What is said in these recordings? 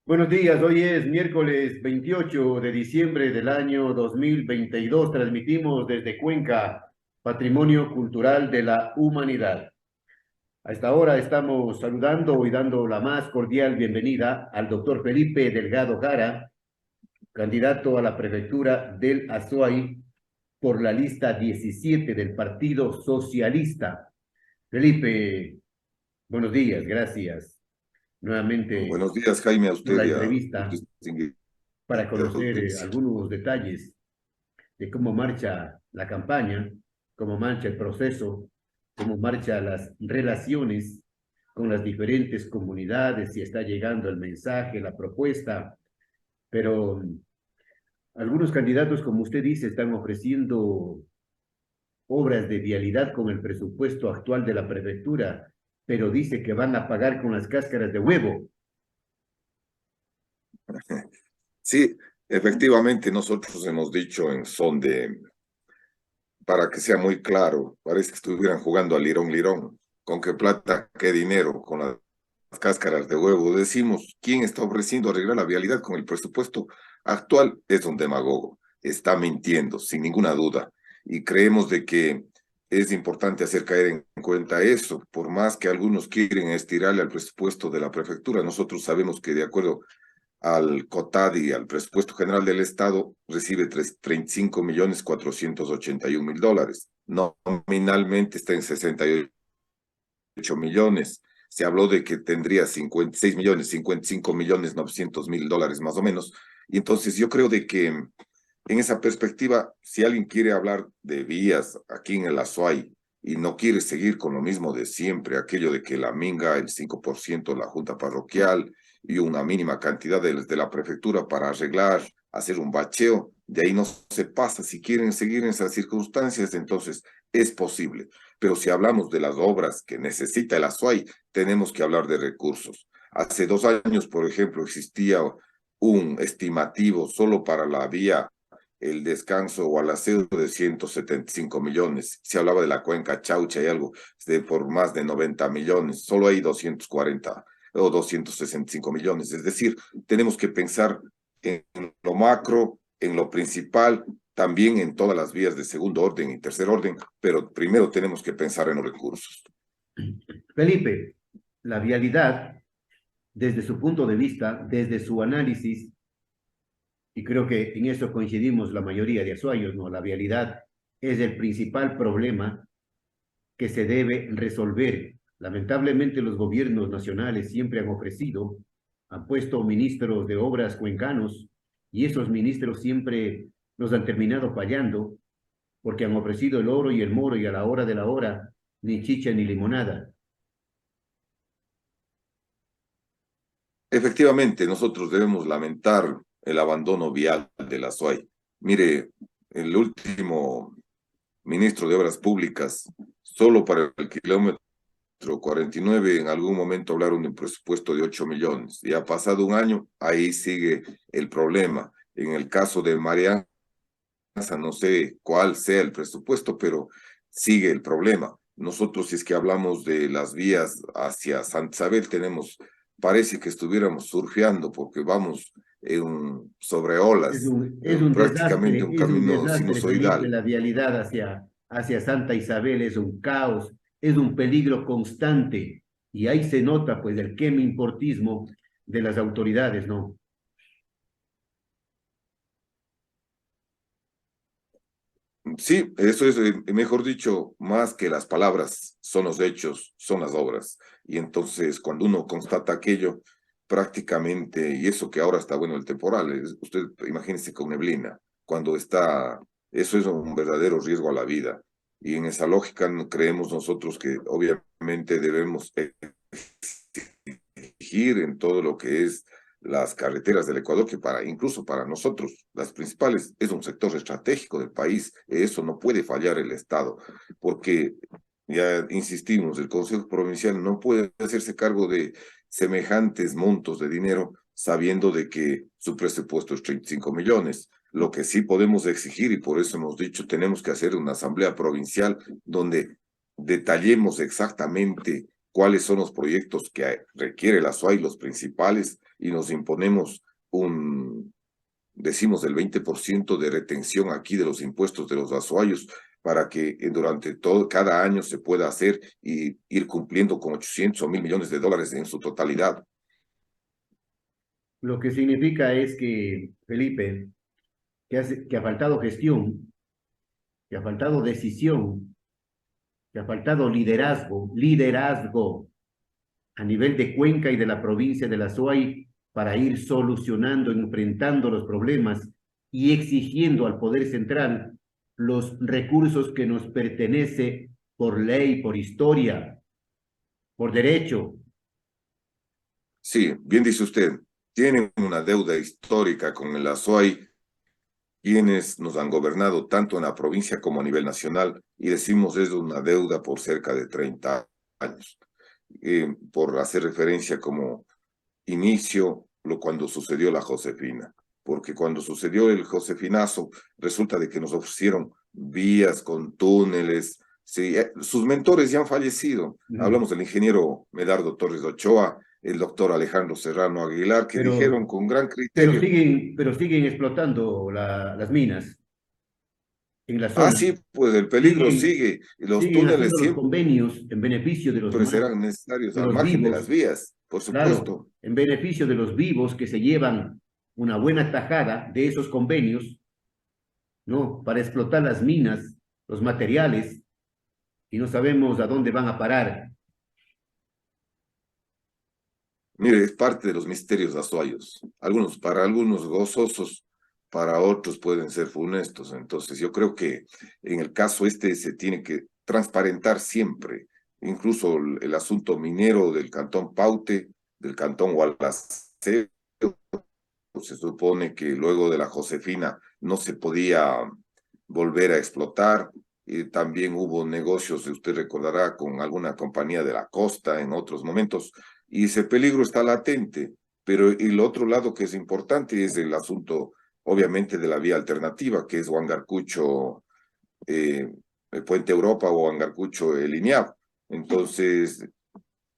Buenos días, hoy es miércoles 28 de diciembre del año 2022. Transmitimos desde Cuenca, Patrimonio Cultural de la Humanidad. A esta hora estamos saludando y dando la más cordial bienvenida al doctor Felipe Delgado Jara, candidato a la prefectura del Azuay por la lista 17 del Partido Socialista. Felipe, buenos días, gracias. Nuevamente Buenos días, Jaime, a por la usted y a los entrevista distinguidos para de la conocer audiencia. algunos detalles de cómo marcha la campaña, cómo marcha el proceso, cómo marchan las relaciones con las diferentes comunidades, si está llegando el mensaje, la propuesta, pero algunos candidatos, como usted dice, están ofreciendo obras de vialidad con el presupuesto actual de la prefectura, pero dice que van a pagar con las cáscaras de huevo. Sí, efectivamente, nosotros hemos dicho en son de, para que sea muy claro, parece que estuvieran jugando al lirón lirón. ¿Con qué plata, qué dinero? Con las cáscaras de huevo. Decimos, ¿quién está ofreciendo arreglar la vialidad con el presupuesto actual? Es un demagogo. Está mintiendo, sin ninguna duda. Y creemos de que es importante hacer caer en cuenta eso. Por más que algunos quieren estirarle al presupuesto de la prefectura, nosotros sabemos que de acuerdo al COTADI, al presupuesto general del Estado, recibe 35.481.000 dólares. Nominalmente está en 68 millones. Se habló de que tendría 56 millones, 55.900.000 dólares más o menos. Y entonces yo creo de que en esa perspectiva, si alguien quiere hablar de vías aquí en el Azuay y no quiere seguir con lo mismo de siempre, aquello de que la minga, el 5% la junta parroquial y una mínima cantidad de la prefectura para arreglar, hacer un bacheo, de ahí no se pasa. Si quieren seguir en esas circunstancias, entonces es posible. Pero si hablamos de las obras que necesita el Azuay, tenemos que hablar de recursos. Hace 2 años, por ejemplo, existía un estimativo solo para la vía el descanso o al aseo de 175 millones. Se hablaba de la cuenca Chaucha y algo por más de 90 millones. Solo hay 240 o 265 millones. Es decir, tenemos que pensar en lo macro, en lo principal, también en todas las vías de segundo orden y tercer orden, pero primero tenemos que pensar en los recursos. Felipe, la vialidad, desde su punto de vista, desde su análisis, y creo que en eso coincidimos la mayoría de azuayos, ¿no? La vialidad es el principal problema que se debe resolver. Lamentablemente los gobiernos nacionales siempre han ofrecido, han puesto ministros de obras cuencanos y esos ministros siempre nos han terminado fallando porque han ofrecido el oro y el moro y a la hora de la hora ni chicha ni limonada. Efectivamente, nosotros debemos lamentar el abandono vial de la SUAY. Mire, el último ministro de Obras Públicas, solo para el kilómetro 49, en algún momento hablaron de un presupuesto de 8 millones. Y ha pasado un año, ahí sigue el problema. En el caso de Marianza, no sé cuál sea el presupuesto, pero sigue el problema. Nosotros, si es que hablamos de las vías hacia Santa Isabel, parece que estuviéramos surfeando porque vamos sobre olas, prácticamente un Es un camino desastre, Felipe, sinusoidal. la vialidad hacia Santa Isabel es un caos, es un peligro constante y ahí se nota pues el queme-importismo de las autoridades, ¿no? Sí, eso es, mejor dicho, más que las palabras, son los hechos, son las obras. Y entonces, cuando uno constata aquello, prácticamente, y eso que ahora está bueno el temporal, usted imagínese con neblina, cuando está, eso es un verdadero riesgo a la vida. Y en esa lógica creemos nosotros que obviamente debemos exigir en todo lo que es las carreteras del Ecuador, que incluso para nosotros, las principales, es un sector estratégico del país. Eso no puede fallar el Estado, porque ya insistimos, el Consejo Provincial no puede hacerse cargo de semejantes montos de dinero sabiendo de que su presupuesto es 35 millones. Lo que sí podemos exigir, y por eso hemos dicho, tenemos que hacer una asamblea provincial donde detallemos exactamente cuáles son los proyectos que requiere la SUAY, los principales, y nos imponemos decimos el 20% de retención aquí de los impuestos de los azuayos para que durante cada año se pueda hacer y ir cumpliendo con 800 o 1.000 millones de dólares en su totalidad. Lo que significa es que, Felipe, que ha faltado gestión, que ha faltado decisión, que ha faltado liderazgo a nivel de Cuenca y de la provincia de la Azuay para ir solucionando, enfrentando los problemas y exigiendo al Poder Central los recursos que nos pertenece por ley, por historia, por derecho. Sí, bien dice usted, tienen una deuda histórica con el Azuay, quienes nos han gobernado tanto en la provincia como a nivel nacional, y decimos es una deuda por cerca de 30 años. Por hacer referencia como inicio cuando sucedió la Josefina, porque cuando sucedió el Josefinazo, resulta de que nos ofrecieron vías con túneles, sí, sus mentores ya han fallecido, hablamos del ingeniero Medardo Torres Ochoa, el doctor Alejandro Serrano Aguilar, que dijeron Pero, con gran criterio. pero siguen explotando las minas en la Ah, zona. sí, pues el peligro Siguen, sigue, y los siguen túneles haciendo los siempre convenios en beneficio serán necesarios de al los margen de las vivos, vías, por claro, supuesto. en beneficio de los vivos que se llevan una buena tajada de esos convenios, ¿no? Para explotar las minas, los materiales, y no sabemos a dónde van a parar. Mire, es parte de los misterios azuayos. Para algunos gozosos, para otros pueden ser funestos. Entonces, yo creo que en el caso este se tiene que transparentar siempre, incluso el asunto minero del cantón Paute, del cantón Gualaceo. Se supone que luego de la Josefina no se podía volver a explotar. Y también hubo negocios, usted recordará, con alguna compañía de la costa en otros momentos, y ese peligro está latente. Pero el otro lado que es importante es el asunto, obviamente, de la vía alternativa, que es Huangarcucho, el Puente Europa o Huangarcucho, el INIAP. Entonces,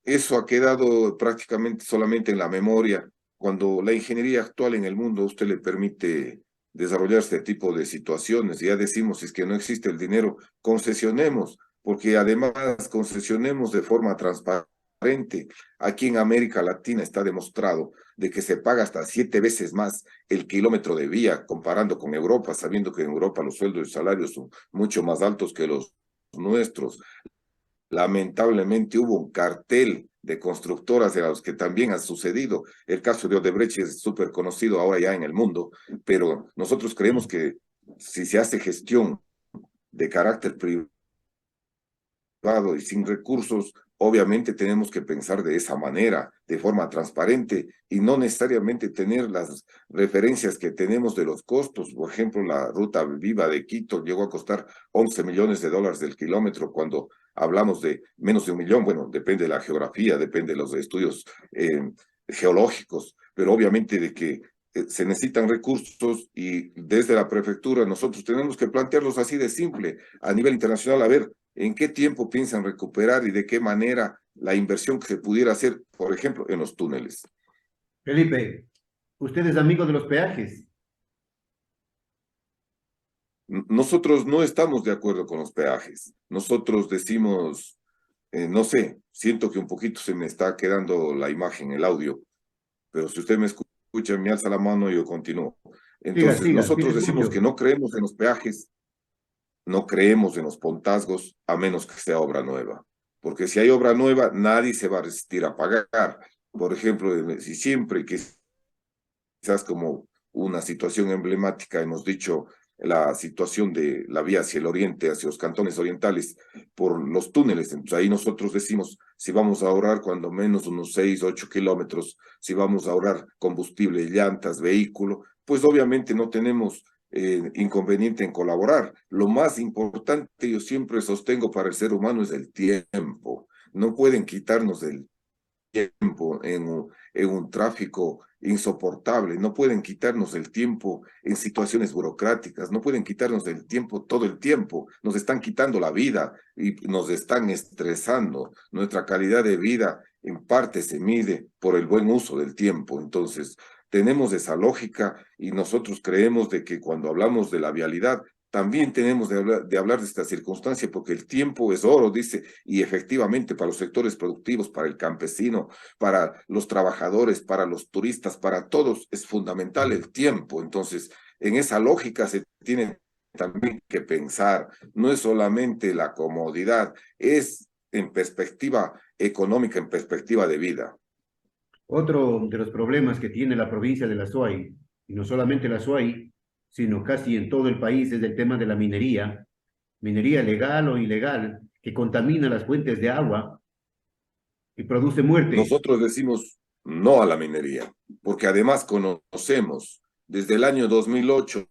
eso ha quedado prácticamente solamente en la memoria. Cuando la ingeniería actual en el mundo a usted le permite desarrollar este tipo de situaciones, ya decimos, si es que no existe el dinero, concesionemos, porque además concesionemos de forma transparente. Aquí en América Latina está demostrado de que se paga hasta 7 veces más el kilómetro de vía comparando con Europa, sabiendo que en Europa los sueldos y salarios son mucho más altos que los nuestros. Lamentablemente hubo un cartel de constructoras de los que también ha sucedido. El caso de Odebrecht es súper conocido ahora ya en el mundo, pero nosotros creemos que si se hace gestión de carácter privado y sin recursos, obviamente tenemos que pensar de esa manera, de forma transparente, y no necesariamente tener las referencias que tenemos de los costos. Por ejemplo, la ruta viva de Quito llegó a costar 11 millones de dólares del kilómetro cuando hablamos de menos de 1 millón. Bueno, depende de la geografía, depende de los estudios geológicos, pero obviamente de que se necesitan recursos, y desde la prefectura nosotros tenemos que plantearlos así de simple a nivel internacional, a ver en qué tiempo piensan recuperar y de qué manera la inversión que se pudiera hacer, por ejemplo, en los túneles. Felipe, usted es amigo de los peajes. Nosotros no estamos de acuerdo con los peajes. Nosotros decimos, no sé, siento que un poquito se me está quedando la imagen, el audio, pero si usted me escucha, me alza la mano y yo continúo. Siga, Entonces, siga, sí te nosotros decimos que escucho. no creemos en los peajes, no creemos en los pontazgos, a menos que sea obra nueva. Porque si hay obra nueva, nadie se va a resistir a pagar. Por ejemplo, si siempre, quizás como una situación emblemática, hemos dicho la situación de la vía hacia el oriente, hacia los cantones orientales, por los túneles. Entonces ahí nosotros decimos, si vamos a ahorrar cuando menos unos 6, 8 kilómetros, si vamos a ahorrar combustible, llantas, vehículo, pues obviamente no tenemos inconveniente en colaborar. Lo más importante, yo siempre sostengo, para el ser humano es el tiempo. No pueden quitarnos el tiempo en un tráfico insoportable, no pueden quitarnos el tiempo en situaciones burocráticas, no pueden quitarnos el tiempo todo el tiempo, nos están quitando la vida y nos están estresando, nuestra calidad de vida en parte se mide por el buen uso del tiempo. Entonces, tenemos esa lógica y nosotros creemos de que cuando hablamos de la vialidad, también tenemos de hablar de esta circunstancia, porque el tiempo es oro, dice, y efectivamente para los sectores productivos, para el campesino, para los trabajadores, para los turistas, para todos es fundamental el tiempo. Entonces, en esa lógica se tiene también que pensar, no es solamente la comodidad, es en perspectiva económica, en perspectiva de vida. Otro de los problemas que tiene la provincia de La Suay, y no solamente La Suay, sino casi en todo el país, es el tema de la minería legal o ilegal, que contamina las fuentes de agua y produce muerte. Nosotros decimos no a la minería, porque además conocemos desde el año 2008,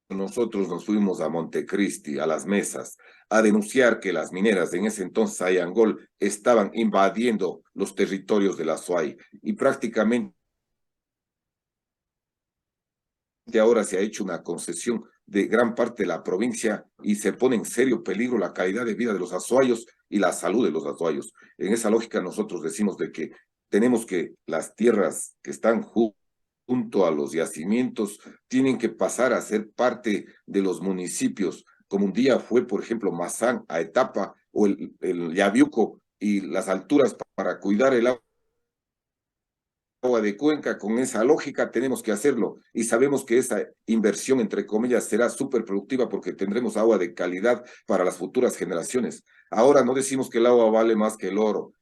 nosotros nos fuimos a Montecristi, a las mesas, a denunciar que las mineras, en ese entonces Ayangol, estaban invadiendo los territorios de la SUAY y prácticamente ahora se ha hecho una concesión de gran parte de la provincia y se pone en serio peligro la calidad de vida de los azuayos y la salud de los azuayos. En esa lógica nosotros decimos de que tenemos que las tierras que están junto a los yacimientos tienen que pasar a ser parte de los municipios, como un día fue, por ejemplo, Mazán, a Etapa o el Yaviuco y las alturas para cuidar el agua de Cuenca. Con esa lógica tenemos que hacerlo y sabemos que esa inversión, entre comillas, será súper productiva porque tendremos agua de calidad para las futuras generaciones. Ahora no decimos que el agua vale más que el oro,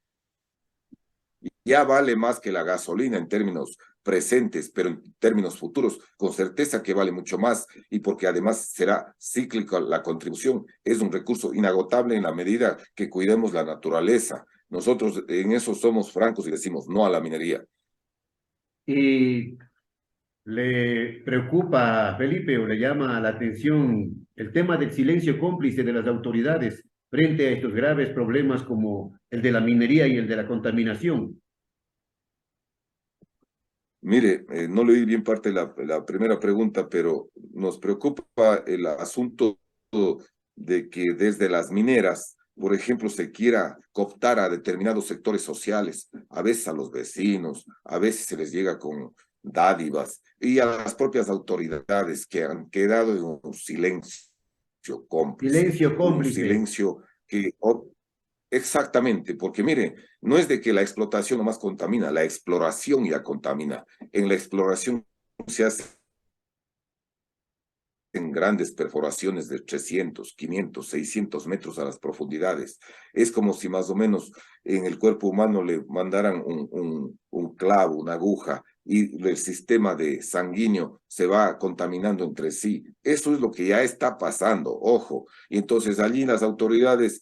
ya vale más que la gasolina en términos presentes, pero en términos futuros, con certeza que vale mucho más y porque además será cíclica la contribución. Es un recurso inagotable en la medida que cuidemos la naturaleza. Nosotros en eso somos francos y decimos no a la minería. Y le preocupa a Felipe o le llama la atención el tema del silencio cómplice de las autoridades frente a estos graves problemas como el de la minería y el de la contaminación. Mire, no leí bien parte de la primera pregunta, pero nos preocupa el asunto de que desde las mineras, por ejemplo, se quiera cooptar a determinados sectores sociales, a veces a los vecinos, a veces se les llega con dádivas y a las propias autoridades que han quedado en un silencio cómplice, Silencio un cómplice. silencio que exactamente, porque mire, no es de que la explotación nomás contamina, la exploración ya contamina. En la exploración se hacen grandes perforaciones de 300, 500, 600 metros a las profundidades. Es como si más o menos en el cuerpo humano le mandaran un clavo, una aguja, y el sistema de sanguíneo se va contaminando entre sí. Eso es lo que ya está pasando, ojo. Y entonces allí las autoridades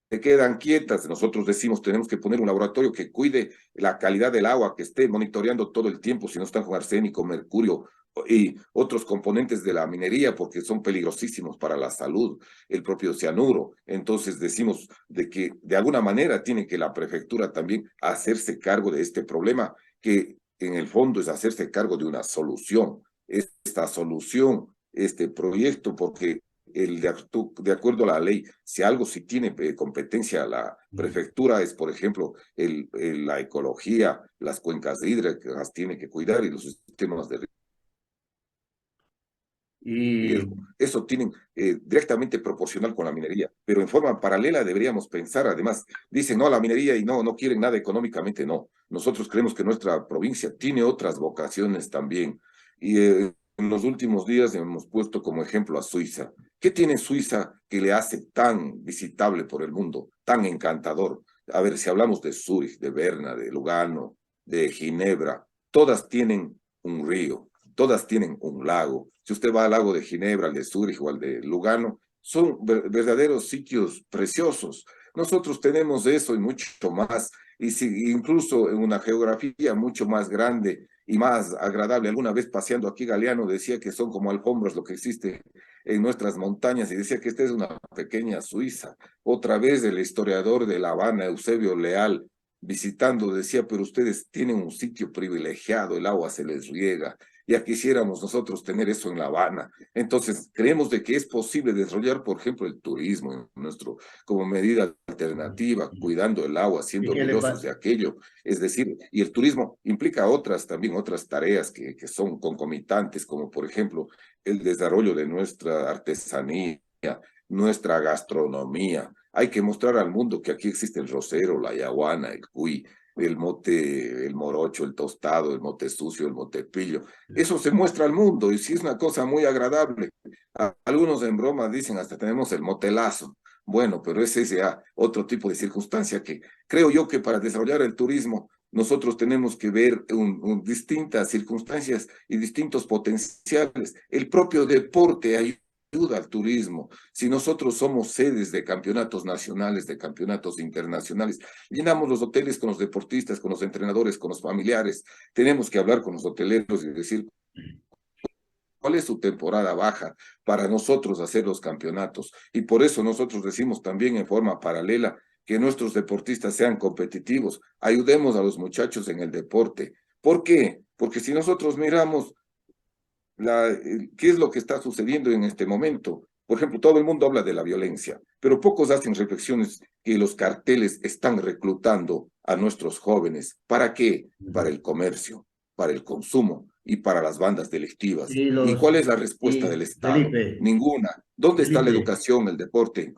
se quedan quietas. Nosotros decimos, tenemos que poner un laboratorio que cuide la calidad del agua, que esté monitoreando todo el tiempo si no están con arsénico, mercurio y otros componentes de la minería, porque son peligrosísimos para la salud, el propio cianuro. Entonces decimos de que de alguna manera tiene que la prefectura también hacerse cargo de este problema, que en el fondo es hacerse cargo de una solución. Esta solución, este proyecto, porque de acuerdo a la ley, si algo sí tiene competencia la prefectura es, por ejemplo, la ecología, las cuencas hídricas tiene que cuidar y los sistemas de Y riesgo. Eso tienen directamente proporcional con la minería, pero en forma paralela deberíamos pensar, además, dicen no a la minería y no quieren nada económicamente, no. Nosotros creemos que nuestra provincia tiene otras vocaciones también. Y en los últimos días hemos puesto como ejemplo a Suiza. ¿Qué tiene Suiza que le hace tan visitable por el mundo, tan encantador? A ver, si hablamos de Zurich, de Berna, de Lugano, de Ginebra, todas tienen un río, todas tienen un lago. Si usted va al lago de Ginebra, al de Zúrich o al de Lugano, son verdaderos sitios preciosos. Nosotros tenemos eso y mucho más, y si, incluso en una geografía mucho más grande y más agradable. Alguna vez paseando aquí Galeano decía que son como alfombras lo que existe en nuestras montañas y decía que esta es una pequeña Suiza. Otra vez el historiador de La Habana, Eusebio Leal, visitando decía, pero ustedes tienen un sitio privilegiado, el agua se les riega, ya quisiéramos nosotros tener eso en La Habana. Entonces, creemos de que es posible desarrollar, por ejemplo, el turismo en nuestro, como medida alternativa, cuidando el agua, ¿Y siendo qué le orgullosos pasa? de aquello. Es decir, y el turismo implica otras también, otras tareas que son concomitantes, como por ejemplo, el desarrollo de nuestra artesanía, nuestra gastronomía. Hay que mostrar al mundo que aquí existe el rosero, la yaguana, el cuy, el mote, el morocho, el tostado, el mote sucio, el motepillo. Eso se muestra al mundo y sí es una cosa muy agradable. Algunos en broma dicen hasta tenemos el motelazo. Bueno, pero ese es ya otro tipo de circunstancia que creo yo que para desarrollar el turismo nosotros tenemos que ver distintas circunstancias y distintos potenciales. El propio deporte ayuda al turismo. Si nosotros somos sedes de campeonatos nacionales, de campeonatos internacionales, llenamos los hoteles con los deportistas, con los entrenadores, con los familiares. Tenemos que hablar con los hoteleros y decir cuál es su temporada baja para nosotros hacer los campeonatos. Y por eso nosotros decimos también en forma paralela que nuestros deportistas sean competitivos. Ayudemos a los muchachos en el deporte. ¿Por qué? Porque si nosotros miramos qué es lo que está sucediendo en este momento. Por ejemplo, todo el mundo habla de la violencia, pero pocos hacen reflexiones que los carteles están reclutando a nuestros jóvenes. ¿Para qué? Para el comercio, para el consumo y para las bandas delictivas. Y ¿Y los, cuál es la respuesta del y Estado? Ninguna. ¿Dónde está la Felipe, educación, el deporte?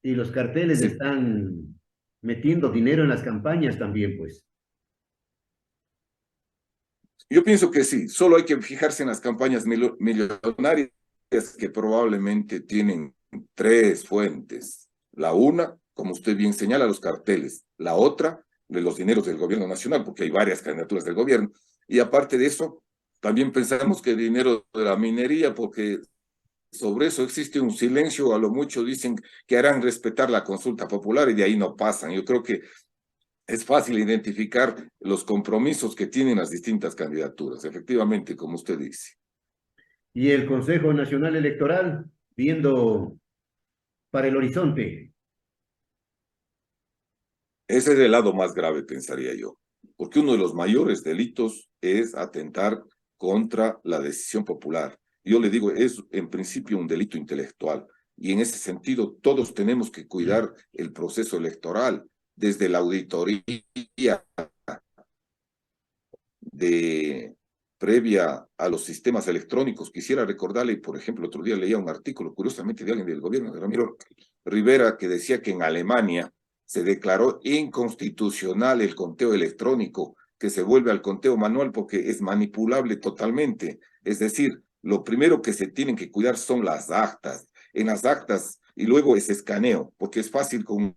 y los carteles Sí. están metiendo dinero en las campañas también, pues. Yo pienso que sí, solo hay que fijarse en las campañas millonarias que probablemente tienen tres fuentes. La una, como usted bien señala, los carteles. La otra, de los dineros del gobierno nacional, porque hay varias candidaturas del gobierno. Y aparte de eso, también pensamos que dinero de la minería, porque sobre eso existe un silencio, a lo mucho dicen que harán respetar la consulta popular y de ahí no pasan. Yo creo que es fácil identificar los compromisos que tienen las distintas candidaturas, efectivamente, como usted dice. Y el Consejo Nacional Electoral, viendo para el horizonte. Ese es el lado más grave, pensaría yo, porque uno de los mayores delitos es atentar contra la decisión popular. Yo le digo, es en principio un delito intelectual, y en ese sentido todos tenemos que cuidar el proceso electoral, desde la auditoría de previa a los sistemas electrónicos. Quisiera recordarle, por ejemplo, otro día leía un artículo, curiosamente, de alguien del gobierno, de Ramiro Rivera, que decía que en Alemania se declaró inconstitucional el conteo electrónico, que se vuelve al conteo manual porque es manipulable totalmente. Es decir, lo primero que se tienen que cuidar son las actas. En las actas, y luego ese escaneo, porque es fácil con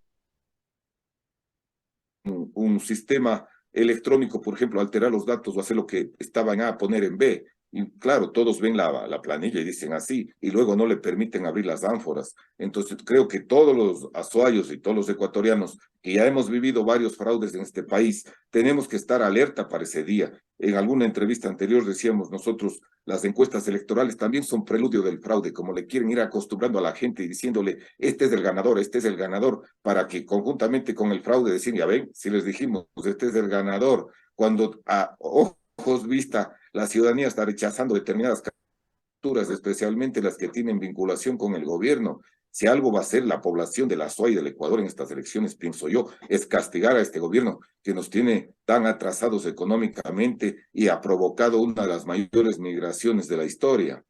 un sistema electrónico, por ejemplo, alterar los datos o hacer lo que estaban a poner en B. Y claro, todos ven la planilla y dicen así, y luego no le permiten abrir las ánforas. Entonces, creo que todos los azuayos y todos los ecuatorianos que ya hemos vivido varios fraudes en este país, tenemos que estar alerta para ese día. En alguna entrevista anterior decíamos nosotros, las encuestas electorales también son preludio del fraude, como le quieren ir acostumbrando a la gente y diciéndole, este es el ganador, este es el ganador, para que conjuntamente con el fraude decir, ya ven, si les dijimos, este es el ganador, cuando a ojos vista la ciudadanía está rechazando determinadas candidaturas, especialmente las que tienen vinculación con el gobierno. Si algo va a hacer la población de la SUA y del Ecuador en estas elecciones, pienso yo, es castigar a este gobierno que nos tiene tan atrasados económicamente y ha provocado una de las mayores migraciones de la historia.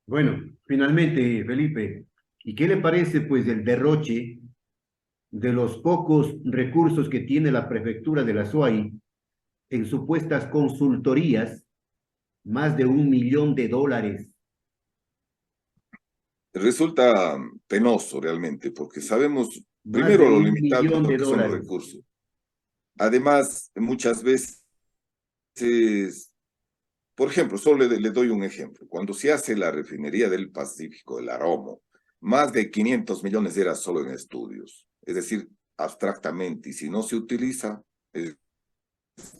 Bueno, finalmente, Felipe, ¿y qué le parece pues el derroche de los pocos recursos que tiene la prefectura de la SUAY en supuestas consultorías, más de $1 millón? Resulta penoso realmente, porque sabemos Más de primero lo un limitados millón de que son los dólares. recursos. Además, muchas veces, por ejemplo, solo le doy un ejemplo. Cuando se hace la refinería del Pacífico, el Aromo, más de 500 millones era solo en estudios. Es decir, abstractamente, y si no se utiliza, es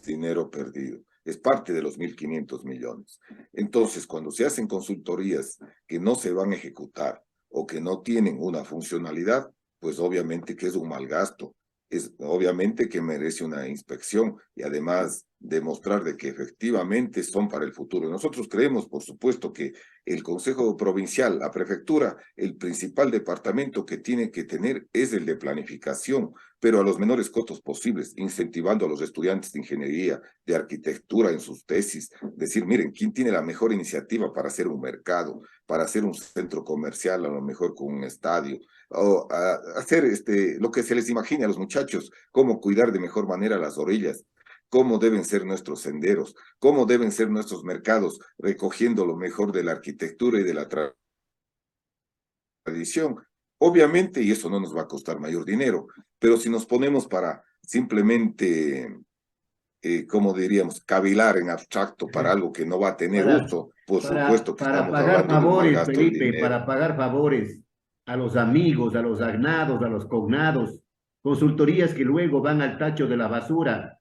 dinero perdido. Es parte de los 1.500 millones. Entonces, cuando se hacen consultorías que no se van a ejecutar o que no tienen una funcionalidad, pues obviamente que es un mal gasto. Es obviamente que merece una inspección y además demostrar de que efectivamente son para el futuro. Nosotros creemos, por supuesto, que el Consejo Provincial, la prefectura, el principal departamento que tiene que tener es el de planificación, pero a los menores costos posibles, incentivando a los estudiantes de ingeniería, de arquitectura en sus tesis, decir, miren, ¿quién tiene la mejor iniciativa para hacer un mercado, para hacer un centro comercial, a lo mejor con un estadio, o hacer lo que se les imagine a los muchachos, cómo cuidar de mejor manera las orillas, cómo deben ser nuestros senderos, cómo deben ser nuestros mercados, recogiendo lo mejor de la arquitectura y de la tradición. Obviamente, y eso no nos va a costar mayor dinero, pero si nos ponemos para simplemente, como diríamos, cavilar en abstracto para algo que no va a tener Para, uso, por supuesto que para estamos pagar hablando de un mal favores, gasto del Felipe, dinero. para pagar favores a los amigos, a los agnados, a los cognados, consultorías que luego van al tacho de la basura.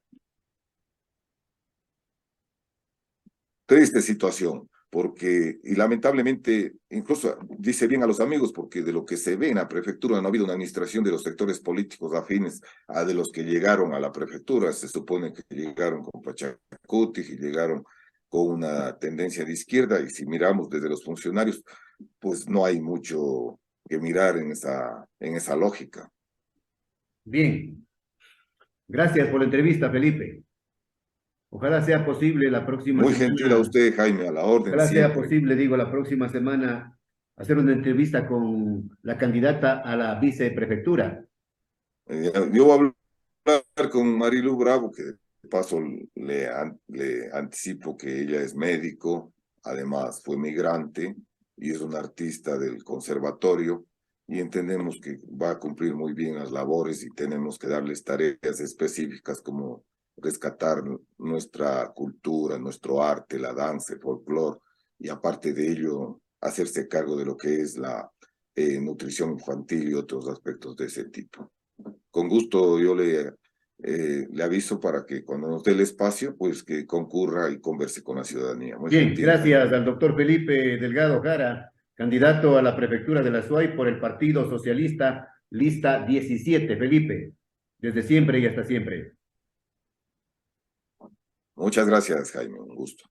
Triste situación, porque, y lamentablemente, incluso dice bien a los amigos, porque de lo que se ve en la prefectura no ha habido una administración de los sectores políticos afines a de los que llegaron a la prefectura. Se supone que llegaron con Pachacuti y llegaron con una tendencia de izquierda, y si miramos desde los funcionarios, pues no hay mucho que mirar en esa lógica. Bien, gracias por la entrevista, Felipe. Ojalá sea posible la próxima Muy gentil a semana, usted, Jaime, a la orden ojalá sea siempre. posible, digo, la próxima semana hacer una entrevista con la candidata a la viceprefectura. Yo voy a hablar con Marilu Bravo, que de paso le anticipo que ella es médico, además fue migrante y es una artista del conservatorio, y entendemos que va a cumplir muy bien las labores y tenemos que darles tareas específicas como rescatar nuestra cultura, nuestro arte, la danza, el folclore, y aparte de ello, hacerse cargo de lo que es la nutrición infantil y otros aspectos de ese tipo. Con gusto yo le aviso para que cuando nos dé el espacio, pues que concurra y converse con la ciudadanía. Muy Bien, gentil, Jaime. gracias al doctor Felipe Delgado Jara, candidato a la prefectura de la SUAY por el Partido Socialista, lista 17. Felipe, desde siempre y hasta siempre. Muchas gracias, Jaime. Un gusto.